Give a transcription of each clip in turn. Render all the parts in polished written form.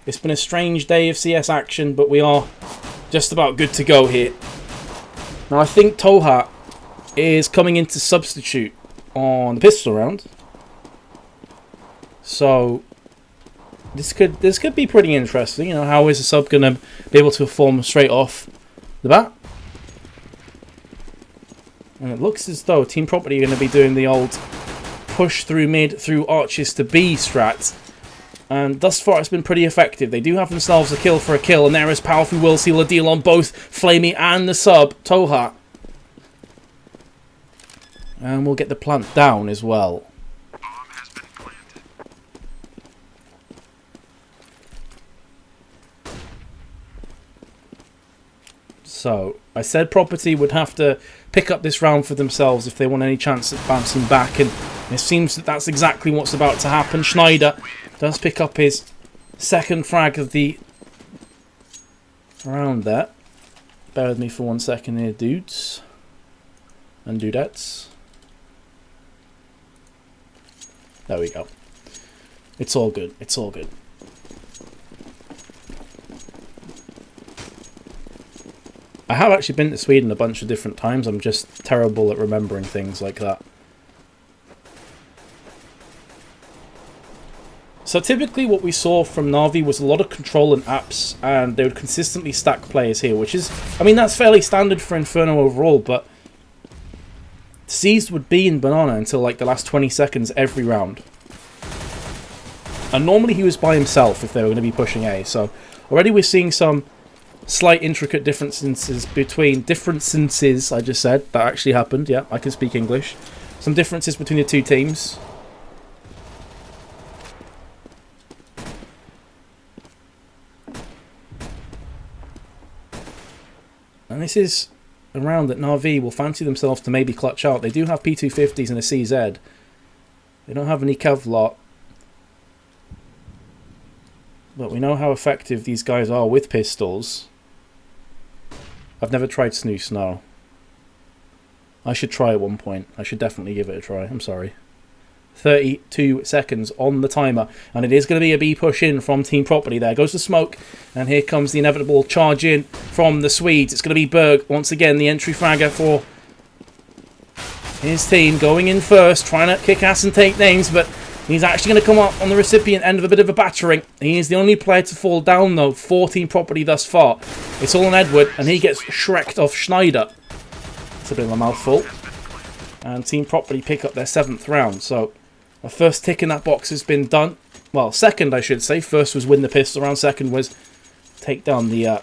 It's been a strange day of CS action, but we are just about good to go here. Now, I think Toha is coming in to substitute on the pistol round. So this could be pretty interesting. You know, how is the sub going to be able to perform straight off the bat? And it looks as though Team Property are going to be doing the old push through mid, through arches to B strat. And thus far it's been pretty effective. They do have themselves a kill for a kill, and there is Powerful Will seal a deal on both Flamey and the sub, Toha. And we'll get the plant down as well. So, I said Property would have to pick up this round for themselves if they want any chance at bouncing back, and it seems that that's exactly what's about to happen. Schneider does pick up his second frag of the round there. Bear with me for 1 second here, dudes and dudettes. There we go. It's all good. It's all good. I have actually been to Sweden a bunch of different times. I'm just terrible at remembering things like that. So typically what we saw from Navi was a lot of control and apps, and they would consistently stack players here, which is, I mean, that's fairly standard for Inferno overall, but Seized would be in Banana until like the last 20 seconds every round. And normally he was by himself if they were going to be pushing A, so already we're seeing some slight intricate differences between I just said that actually happened. Yeah, I can speak English. Some differences between the two teams. And this is a round that Navi will fancy themselves to maybe clutch out. They do have P250s and a CZ. They don't have any Kevlar. But we know how effective these guys are with pistols. I've never tried Snooze, no. I should try at one point. I should definitely give it a try. I'm sorry. 32 seconds on the timer. And it is going to be a B push in from Team Property. There goes the smoke. And here comes the inevitable charge in from the Swedes. It's going to be Berg. Once again, the entry fragger for his team. Going in first. Trying to kick ass and take names. But he's actually going to come up on the recipient end of a bit of a battering. He is the only player to fall down, though, for Team Property thus far. It's all on Edward, and he gets shreked off Schneider. It's a bit of a mouthful. And Team Property pick up their 7th round. So, the first tick in that box has been done. Well, second, I should say. First was win the pistol round. Second was take down the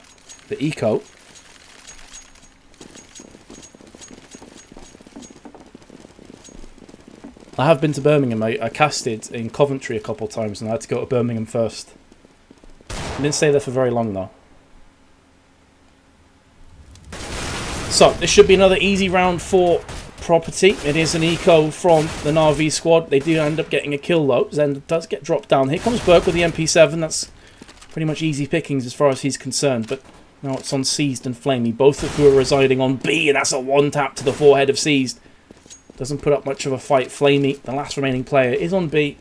eco. I have been to Birmingham. I casted in Coventry a couple of times and I had to go to Birmingham first. I didn't stay there for very long though. So, this should be another easy round for Property. It is an eco from the Navi squad. They do end up getting a kill though. Zen does get dropped down. Here comes Burke with the MP7. That's pretty much easy pickings as far as he's concerned. But now it's on Seized and Flamey, both of who are residing on B, and that's a one tap to the forehead of Seized. Doesn't put up much of a fight. Flamey, the last remaining player, is on B.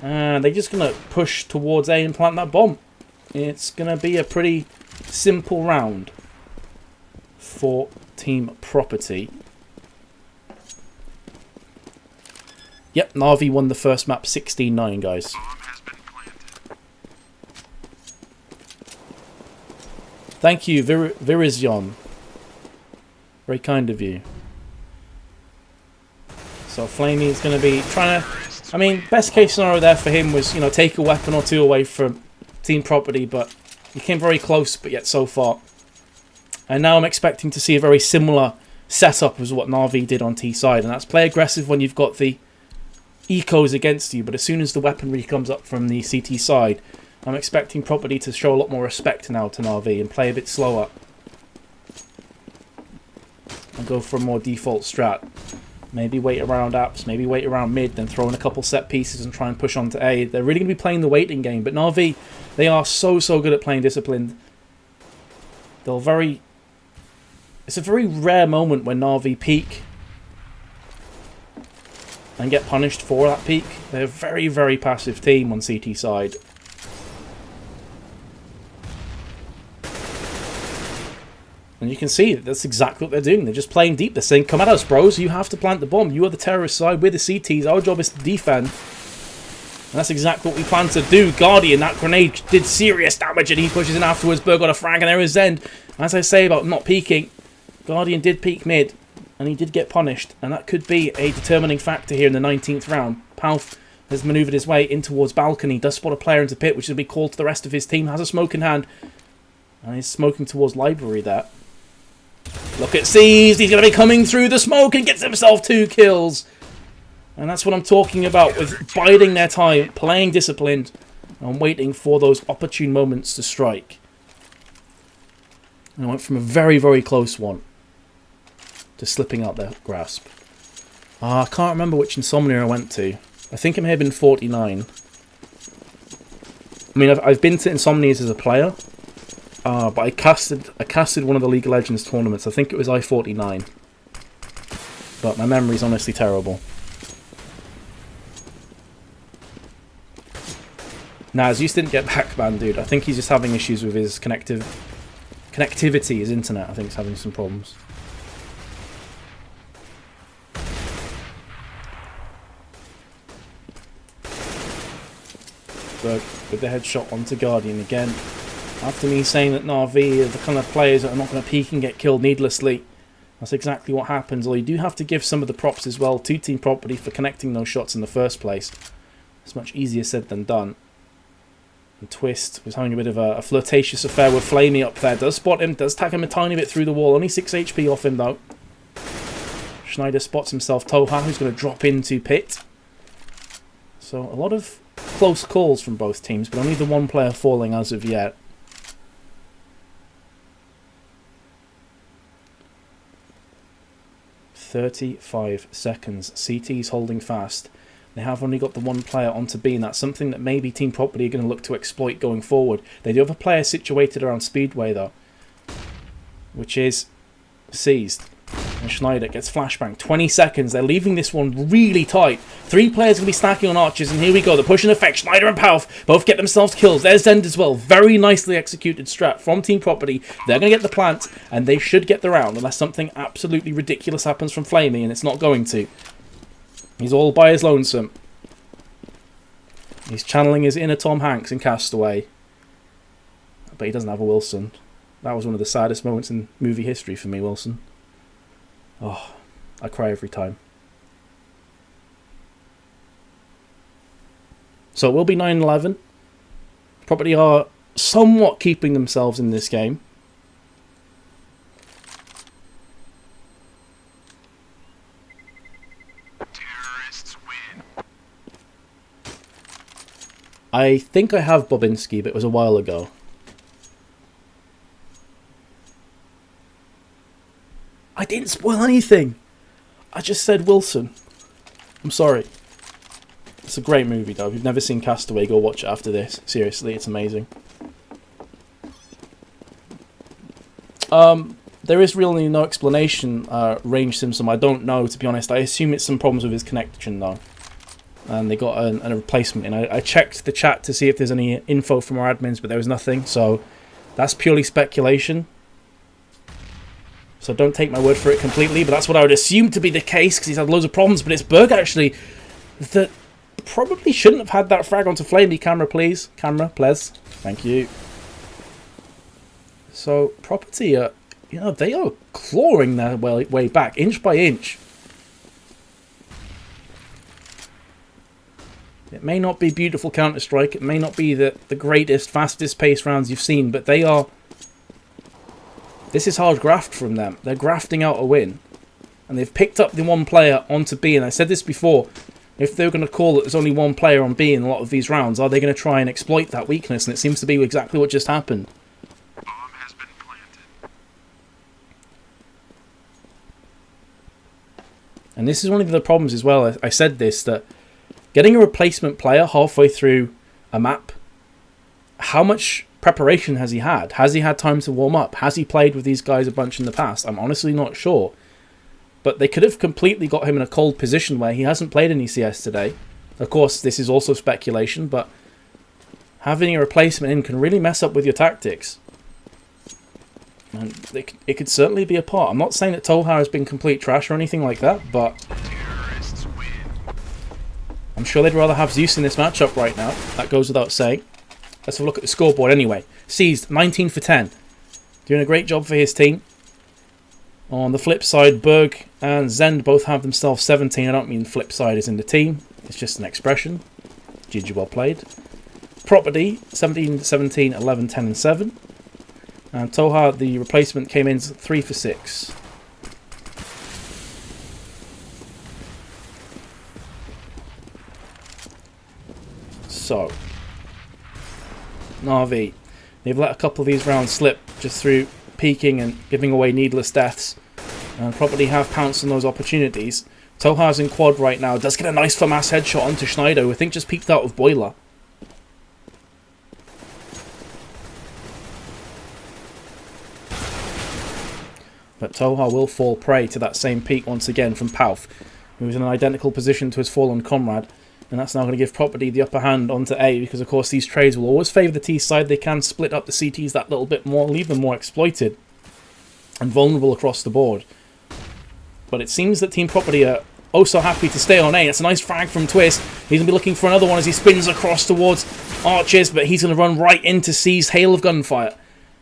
And they're just going to push towards A and plant that bomb. It's going to be a pretty simple round for Team Property. Yep, Navi won the first map 16-9, guys. Thank you, Virizion. Very kind of you. So Flamey is going to be trying to... I mean, best case scenario there for him was, you know, take a weapon or two away from Team Property, but he came very close, but yet so far. And now I'm expecting to see a very similar setup as what Navi did on T side, and that's play aggressive when you've got the ecos against you, but as soon as the weaponry comes up from the CT side, I'm expecting Property to show a lot more respect now to Navi and play a bit slower. And go for a more default strat. Maybe wait around apps, maybe wait around mid, then throw in a couple set pieces and try and push on to A. They're really going to be playing the waiting game, but Navi, they are so good at playing disciplined. It's a very rare moment when Navi peak and get punished for that peak. They're a very passive team on CT side. And you can see that's exactly what they're doing. They're just playing deep. They're saying, come at us, bros. You have to plant the bomb. You are the terrorist side. We're the CTs. Our job is to defend. And that's exactly what we plan to do. Guardian, that grenade did serious damage, and he pushes in afterwards. Berg got a frag, and there is Zend. As I say about not peeking, Guardian did peek mid, and he did get punished. And that could be a determining factor here in the 19th round. Palf has manoeuvred his way in towards balcony. Does spot a player into pit, which will be called to the rest of his team. Has a smoke in hand. And he's smoking towards library there. Look at Seized. He's going to be coming through the smoke and gets himself 2 kills. And that's what I'm talking about with biding their time, playing disciplined, and waiting for those opportune moments to strike. And I went from a very, very close one to slipping out their grasp. I can't remember which Insomnia I went to. I think it may have been 49. I mean, I've been to Insomnias as a player. But I casted one of the League of Legends tournaments. I think it was I-49. But my memory's honestly terrible. Nah, Zeus didn't get backbanned, dude. I think he's just having issues with his connectivity, his internet. I think he's having some problems. But with the headshot onto Guardian again. After me saying that Navi are the kind of players that are not going to peek and get killed needlessly, that's exactly what happens. Although you do have to give some of the props as well to Team Property for connecting those shots in the first place. It's much easier said than done. And Twist was having a bit of a flirtatious affair with Flamey up there. Does spot him, does tag him a tiny bit through the wall. Only 6 HP off him though. Schneider spots himself Toha, who's going to drop into pit. So a lot of close calls from both teams, but only the one player falling as of yet. 35 seconds. CT's holding fast. They have only got the one player onto B, and that's something that maybe Team Property are going to look to exploit going forward. They do have a player situated around Speedway though, which is Seized. And Schneider gets flashbang. 20 seconds. They're leaving this one really tight. 3 players going to be stacking on archers, and here we go. The push and effect. Schneider and Palf both get themselves kills. There's Zend as well. Very nicely executed strat from Team Property. They're going to get the plant, and they should get the round, unless something absolutely ridiculous happens from Flamey, and it's not going to. He's all by his lonesome. He's channeling his inner Tom Hanks in Castaway. But he doesn't have a Wilson. That was one of the saddest moments in movie history for me, Wilson. Oh, I cry every time. So it will be 9-11. Property are somewhat keeping themselves in this game. Terrorists win. I think I have Bobinski, but it was a while ago. I didn't spoil anything. I just said Wilson. I'm sorry. It's a great movie though. If you've never seen Castaway, go watch it after this. Seriously, it's amazing. There is really no explanation, Range Simpson. I don't know, to be honest. I assume it's some problems with his connection though. And they got a replacement in. I checked the chat to see if there's any info from our admins, but there was nothing. So that's purely speculation. So don't take my word for it completely, but that's what I would assume to be the case, because he's had loads of problems. But it's Berg, actually, that probably shouldn't have had that frag onto Flamey. Camera, please. Camera, please. Thank you. So, Property, you know, they are clawing their way back, inch by inch. It may not be beautiful Counter-Strike. It may not be the greatest, fastest paced rounds you've seen, but they are... This is hard graft from them. They're grafting out a win. And they've picked up the one player onto B. And I said this before. If they're going to call that there's only one player on B in a lot of these rounds, are they going to try and exploit that weakness? And it seems to be exactly what just happened. Bomb has been planted. And this is one of the problems as well. I said this, that getting a replacement player halfway through a map, how much preparation has he had? Has he had time to warm up? Has he played with these guys a bunch in the past? I'm honestly not sure. But they could have completely got him in a cold position where he hasn't played any CS today. Of course, this is also speculation, but having a replacement in can really mess up with your tactics. And it could certainly be a part. I'm not saying that Toha has been complete trash or anything like that, but Terrorists win. I'm sure they'd rather have Zeus in this matchup right now. That goes without saying. Let's have a look at the scoreboard anyway. Seized, 19 for 10. Doing a great job for his team. On the flip side, Berg and Zend both have themselves 17. I don't mean flip side is in the team. It's just an expression. GG, well played. Property, 17, 17, 11, 10 and 7. And Toha, the replacement, came in 3 for 6. So, Navi, they've let a couple of these rounds slip just through peeking and giving away needless deaths. And Property have pounced on those opportunities. Toha's in quad right now. Does get a nice FAMAS headshot onto Schneider, who I think just peeked out of Boiler. But Toha will fall prey to that same peek once again from Pauf, who is in an identical position to his fallen comrade. And that's now going to give Property the upper hand onto A, because of course these trades will always favour the T side. They can split up the CTs that little bit more, leave them more exploited and vulnerable across the board. But it seems that Team Property are oh so happy to stay on A. It's a nice frag from Twist. He's going to be looking for another one as he spins across towards Arches, but he's going to run right into C's hail of gunfire.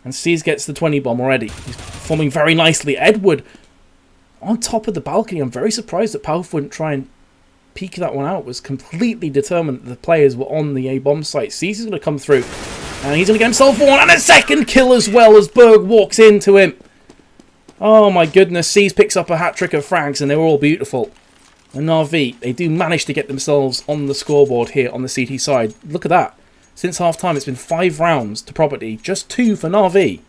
And C's gets the 20 bomb already. He's performing very nicely. Edward on top of the balcony. I'm very surprised that Pauf wouldn't try and peek that one out. Was completely determined that the players were on the A bomb site. C's is going to come through. And he's going to get himself one and a second kill as well as Berg walks into him. Oh my goodness. C's picks up a hat-trick of frags and they were all beautiful. And Navi, they do manage to get themselves on the scoreboard here on the CT side. Look at that. Since half-time, it's been 5 rounds to Property. Just 2 for Navi.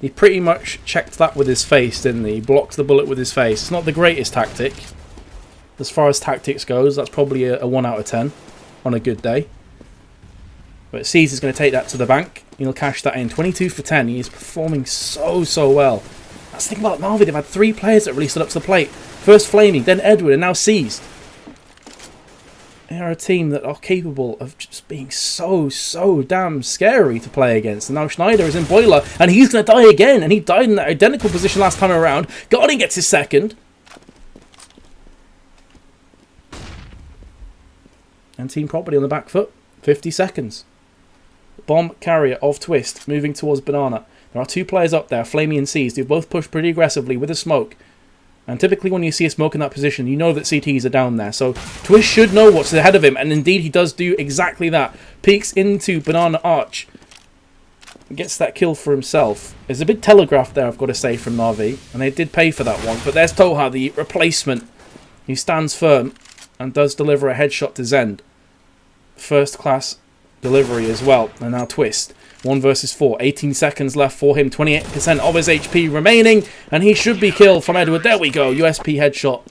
He pretty much checked that with his face, didn't he? He blocked the bullet with his face. It's not the greatest tactic. As far as tactics goes, that's probably a 1 out of 10 on a good day. But C's is going to take that to the bank. He'll cash that in. 22 for 10. He is performing so well. That's the thing about Navi. They've had 3 players that really stood up to the plate. First Flaming, then Edward, and now C's. They are a team that are capable of just being so damn scary to play against. And now Schneider is in Boiler, and he's going to die again. And he died in that identical position last time around. Guardian gets his second. And Team Property on the back foot. 50 seconds. Bomb carrier of Twist moving towards Banana. There are 2 players up there, Flamey and C's, who both push pretty aggressively with a smoke. And typically when you see a smoke in that position, you know that CTs are down there. So Twist should know what's ahead of him, and indeed he does do exactly that. Peeks into Banana Arch. Gets that kill for himself. There's a bit telegraphed there, I've got to say, from Navi. And they did pay for that one. But there's Toha, the replacement. He stands firm and does deliver a headshot to Zend. First class delivery as well. And now Twist. 1 versus 4. 18 seconds left for him. 28% of his HP remaining. And he should be killed from Edward. There we go. USP headshot.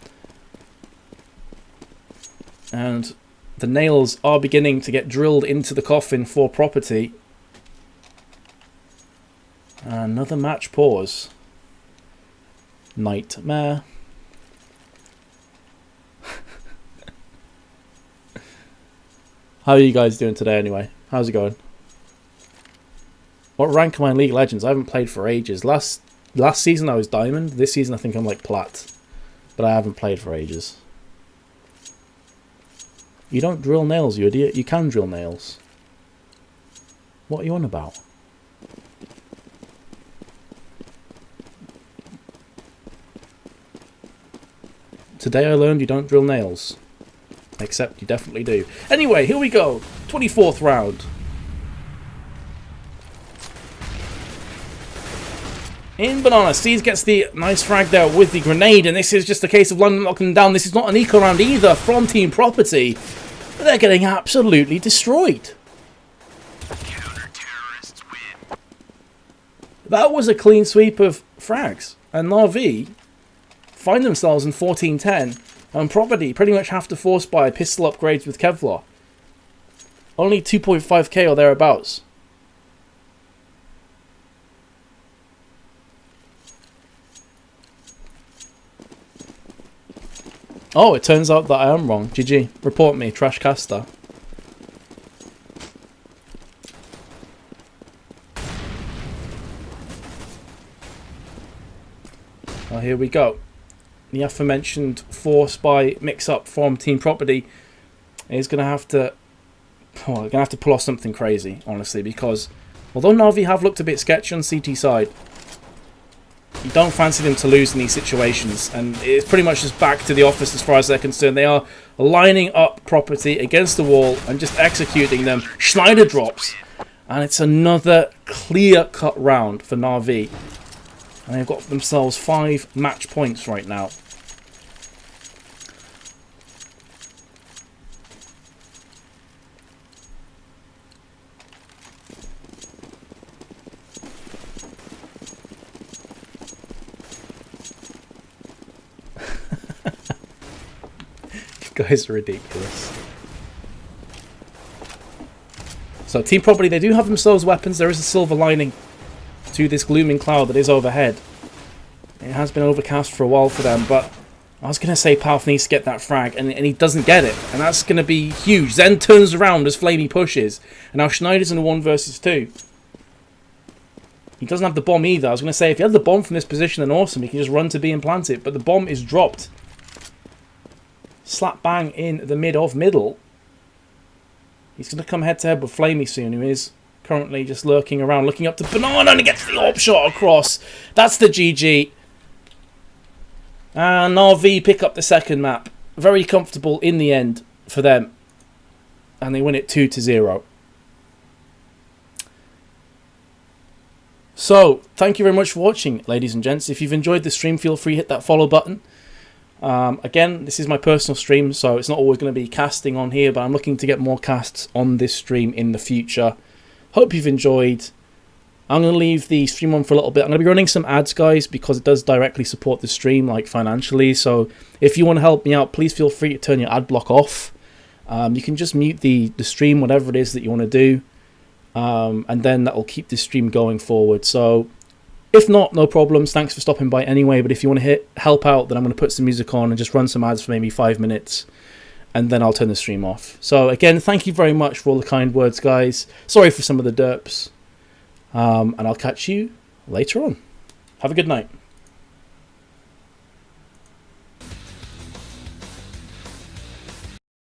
And the nails are beginning to get drilled into the coffin for Property. Another match pause. Nightmare. How are you guys doing today anyway? How's it going? What rank am I in League of Legends? I haven't played for ages. Last season I was Diamond. This season I think I'm like Plat. But I haven't played for ages. You don't drill nails, you idiot. You can drill nails. What are you on about? Today I learned you don't drill nails. Except you definitely do. Anyway, here we go. 24th round. In Banana, Steez gets the nice frag there with the grenade, and this is just a case of London knocking them down. This is not an eco round either from Team Property. But they're getting absolutely destroyed. Counter-terrorists win. That was a clean sweep of frags. And Navi find themselves in 14-10. And Property pretty much have to force buy pistol upgrades with Kevlar. Only 2.5k or thereabouts. Oh, it turns out that I am wrong. GG. Report me, Trashcaster. Well, here we go. The aforementioned 4-spy mix-up from Team Property is going to have to... Well, they're going to have to pull off something crazy, honestly, because although Navi have looked a bit sketchy on CT side, you don't fancy them to lose in these situations, and it's pretty much just back to the office as far as they're concerned. They are lining up Property against the wall and just executing them. Schneider drops, and it's another clear-cut round for Navi. And they've got themselves 5 match points right now. You guys are ridiculous. So Team Property, they do have themselves weapons. There is a silver lining to this glooming cloud that is overhead. It has been overcast for a while for them, but I was going to say Palth needs to get that frag, and he doesn't get it, and that's going to be huge. Zen turns around as Flamey pushes, and now Schneider's in a 1 versus 2. He doesn't have the bomb either. I was going to say, if he had the bomb from this position, then awesome. He can just run to B and plant it, but the bomb is dropped. Slap bang in the mid of middle. He's going to come head-to-head with Flamey soon, who is currently just lurking around, looking up to Banana, and he gets the AWP shot across. That's the GG. And Navi pick up the second map. Very comfortable in the end for them. And they win it 2-0. So, thank you very much for watching, ladies and gents. If you've enjoyed the stream, feel free to hit that follow button. Again, this is my personal stream, so it's not always going to be casting on here, but I'm looking to get more casts on this stream in the future. Hope you've enjoyed. I'm going to leave the stream on for a little bit. I'm going to be running some ads, guys, because it does directly support the stream, like financially. So if you want to help me out, please feel free to turn your ad block off. You can just mute the stream, whatever it is that you want to do. And then that will keep the stream going forward. So if not, no problems. Thanks for stopping by anyway. But if you want to help out, then I'm going to put some music on and just run some ads for maybe 5 minutes. And then I'll turn the stream off. So again, thank you very much for all the kind words, guys. Sorry for some of the derps. And I'll catch you later on. Have a good night.